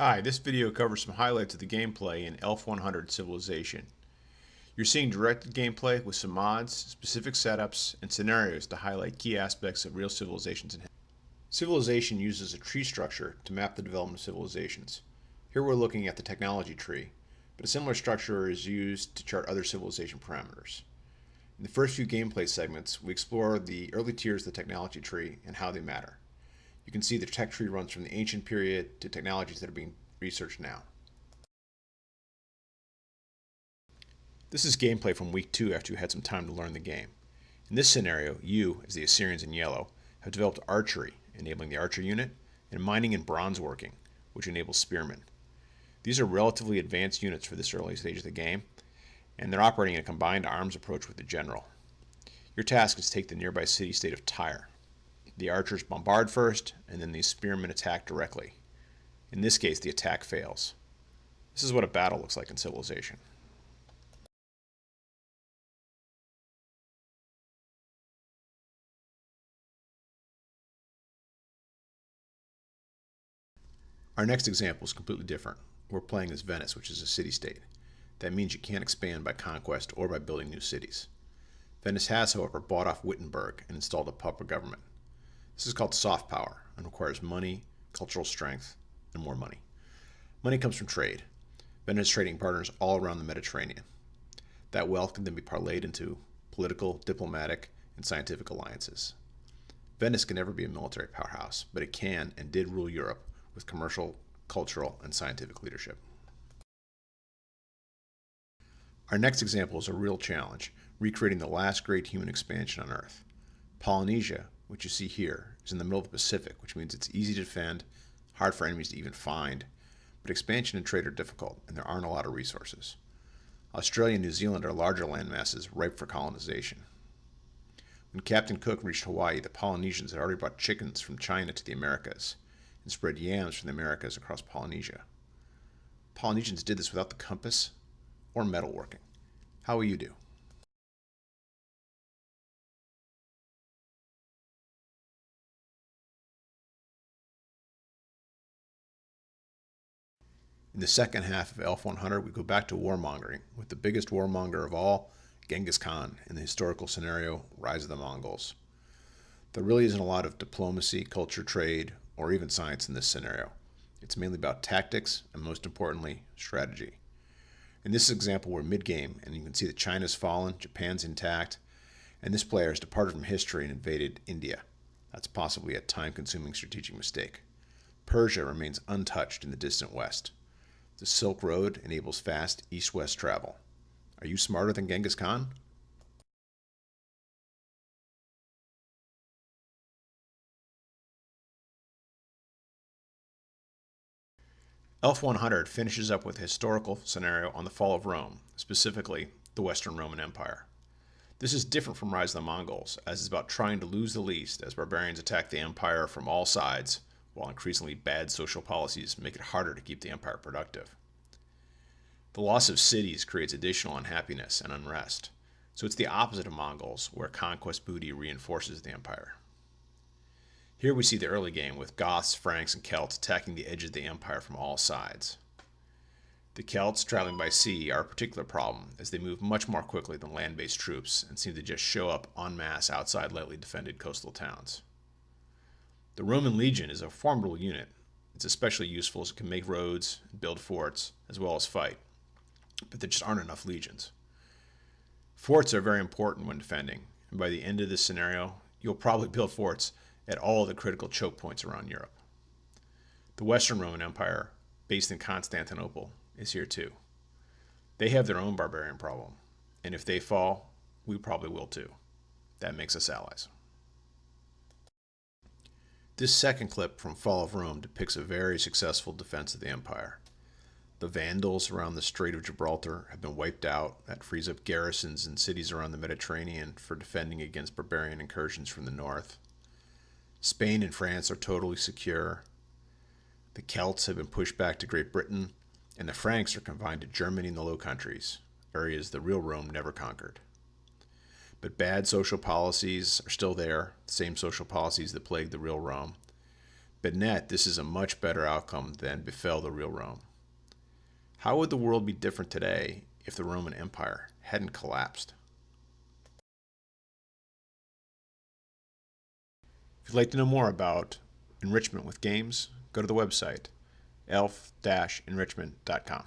Hi, this video covers some highlights of the gameplay in ELF 100 Civilization. You're seeing directed gameplay with some mods, specific setups, and scenarios to highlight key aspects of real civilizations. Civilization uses a tree structure to map the development of civilizations. Here we're looking at the technology tree, but a similar structure is used to chart other civilization parameters. In the first few gameplay segments, we explore the early tiers of the technology tree and how they matter. You can see the tech tree runs from the ancient period to technologies that are being researched now. This is gameplay from week 2 after you had some time to learn the game. In this scenario, you, as the Assyrians in yellow, have developed archery, enabling the archer unit, and mining and bronze working, which enables spearmen. These are relatively advanced units for this early stage of the game, and they're operating in a combined arms approach with the general. Your task is to take the nearby city-state of Tyre. The archers bombard first, and then these spearmen attack directly. In this case, the attack fails. This is what a battle looks like in Civilization. Our next example is completely different. We're playing as Venice, which is a city-state. That means you can't expand by conquest or by building new cities. Venice has, however, bought off Wittenberg and installed a puppet government. This is called soft power and requires money, cultural strength, and more money. Money comes from trade. Venice has trading partners all around the Mediterranean. That wealth can then be parlayed into political, diplomatic, and scientific alliances. Venice can never be a military powerhouse, but it can and did rule Europe with commercial, cultural, and scientific leadership. Our next example is a real challenge, recreating the last great human expansion on Earth. Polynesia, which you see here, is in the middle of the Pacific, which means it's easy to defend, hard for enemies to even find, but expansion and trade are difficult, and there aren't a lot of resources. Australia and New Zealand are larger land masses ripe for colonization. When Captain Cook reached Hawaii, the Polynesians had already brought chickens from China to the Americas and spread yams from the Americas across Polynesia. Polynesians did this without the compass or metalworking. How will you do? In the second half of ELF 100, we go back to warmongering, with the biggest warmonger of all, Genghis Khan, in the historical scenario, Rise of the Mongols. There really isn't a lot of diplomacy, culture, trade, or even science in this scenario. It's mainly about tactics, and most importantly, strategy. In this example, we're mid-game, and you can see that China's fallen, Japan's intact, and this player has departed from history and invaded India. That's possibly a time-consuming strategic mistake. Persia remains untouched in the distant west. The Silk Road enables fast east-west travel. Are you smarter than Genghis Khan? ELF 100 finishes up with a historical scenario on the fall of Rome, specifically the Western Roman Empire. This is different from Rise of the Mongols, as it's about trying to lose the least as barbarians attack the empire from all sides, while increasingly bad social policies make it harder to keep the empire productive. The loss of cities creates additional unhappiness and unrest, so it's the opposite of Mongols, where conquest booty reinforces the empire. Here we see the early game with Goths, Franks, and Celts attacking the edge of the empire from all sides. The Celts, traveling by sea, are a particular problem, as they move much more quickly than land-based troops and seem to just show up en masse outside lightly defended coastal towns. The Roman legion is a formidable unit. It's especially useful as it can make roads, build forts, as well as fight. But there just aren't enough legions. Forts are very important when defending, and by the end of this scenario, you'll probably build forts at all of the critical choke points around Europe. The Western Roman Empire, based in Constantinople, is here too. They have their own barbarian problem, and if they fall, we probably will too. That makes us allies. This second clip from Fall of Rome depicts a very successful defense of the empire. The Vandals around the Strait of Gibraltar have been wiped out. That frees up garrisons in cities around the Mediterranean for defending against barbarian incursions from the north. Spain and France are totally secure. The Celts have been pushed back to Great Britain, and the Franks are confined to Germany and the Low Countries, areas the real Rome never conquered. But bad social policies are still there, the same social policies that plagued the real Rome. but net this is a much better outcome than befell the real Rome. How would the world be different today if the Roman Empire hadn't collapsed? If you'd like to know more about enrichment with games, go to the website elf-enrichment.com.